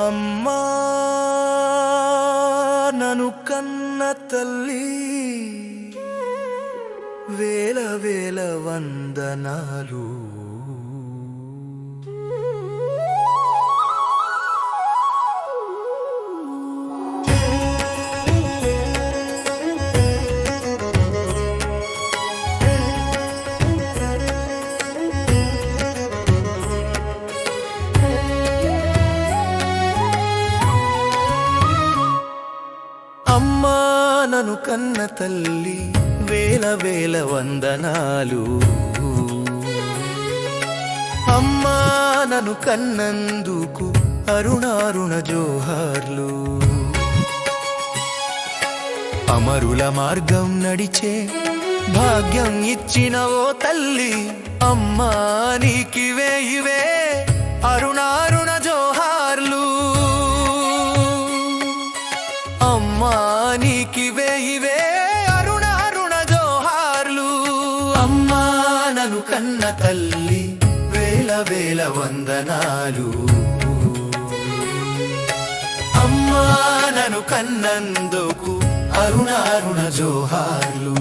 అమ్మా నన్ను కన్న తల్లి వేల వేల వందనాలు. అమ్మా నన్ను కన్న తల్లి వేల వేల వందనాలు. అమ్మా నన్ను కన్నందుకు అరుణారుణ జోహార్లు. అమరుల మార్గం నడిచే భాగ్యం ఇచ్చిన ఓ తల్లి, అమ్మా నీకివే ఇవే అరుణారుణ జోహార్లు. అమ్మా నీకివే ఇవే అరుణారుణ జోహార్లు. అమ్మా నన్ను కన్న తల్లి వేల వేల వందనాలు. అమ్మా నన్ను కన్నందుకు అరుణారుణ జోహార్లు.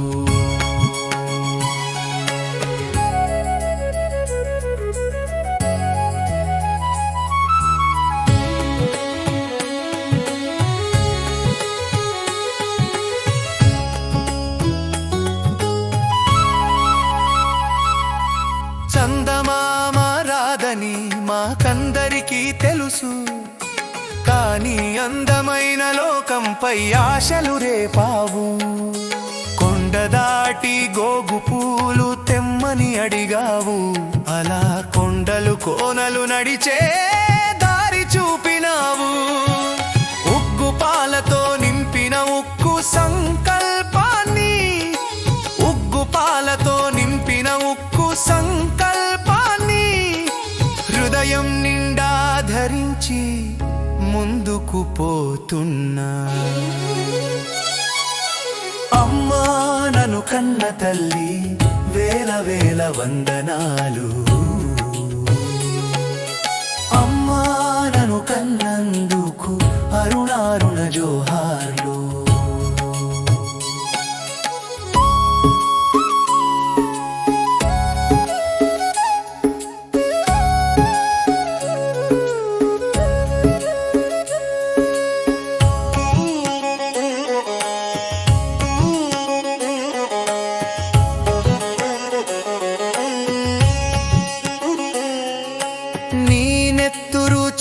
చందమామ రాదని మాకందరికీ తెలుసు, కానీ అందమైన లోకంపై ఆశలు రేపావు. కొండ దాటి గోగు పూలు తెమ్మని అడిగావు, అలా కొండలు కోనలు నడిచే దారి చూపినావు. ఉగ్గు పాలతో నింపిన ఉక్కు సంకల్పాన్ని, ఉగ్గు పాలతో నింపిన ఉక్కు సంకల్పాన్ని హృదయం నిండా ధరించి ముందుకు పోతున్నా. అమ్మా నన్ను కన్న తల్లి వేల వేల వందనాలు. అమ్మా నన్ను కన్నందుకు అరుణారుణ జోహార్లు.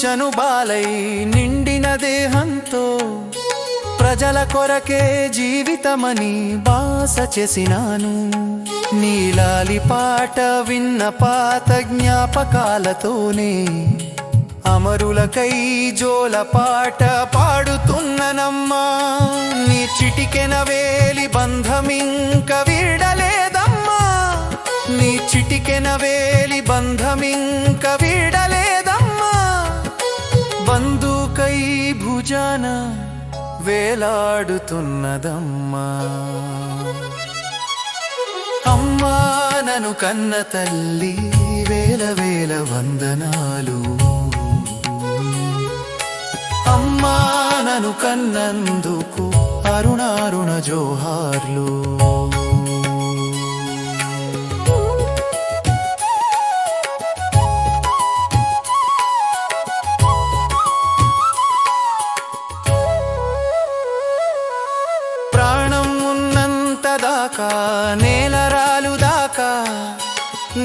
చనుబాలై నిండిన దేహంతో ప్రజల కొరకే జీవితమని బాస చేసినాను. నీలాలి పాట విన్న పాత జ్ఞాపకాలతోనే అమరులకై జోల పాట పాడుతున్ననమ్మా. నీ చిటికెన వేలి బంధమింక వీడలేదమ్మా, నీ చిటికెన వేలి బంధమింక వీడలేదమ్మా. బందుకై భుజాన వేలాడుతున్నదమ్మా. అమ్మా నన్ను కన్న తల్లి వేల వేల వందనాలు. అమ్మా నన్ను కన్నందుకు అరుణారుణ జోహార్లు. ప్రాణం ఉన్నంత దాకా నేలరాలు దాకా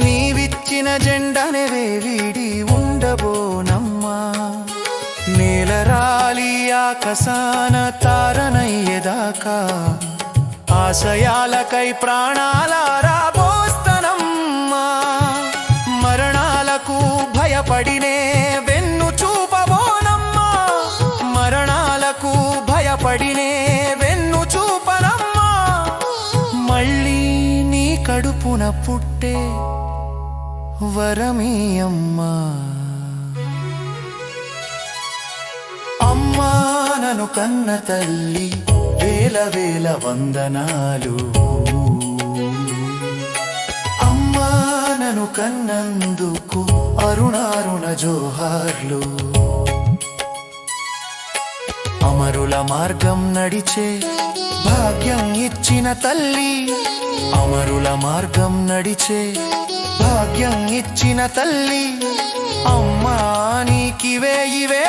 నీవిచ్చిన జెండనే వీడి ఉండబోనమ్మా. నేలరాలి ఆకాశాన తారనయ్యేదాకా ఆశయాలకై ప్రాణాలారాబోస్తనమ్మా. మరణాలకు భయపడినే వెన్ను చూపబోనమ్మా, మరణాలకు భయపడినే వెన్ను చూపనమ్మా. మళ్ళీ నీ కడుపున పుట్టే వరమీ అమ్మా. అమ్మా నన్ను కన్న తల్లి వేల వేల వందనాలు. అమ్మా నన్ను కన్నందుకు అరుణారుణ జోహార్లు. అమరుల మార్గం నడిచే భాగ్యం ఇచ్చిన తల్లి, అమరుల మార్గం నడిచే భాగ్యం ఇచ్చిన తల్లి, అమ్మా నీకివే ఇవే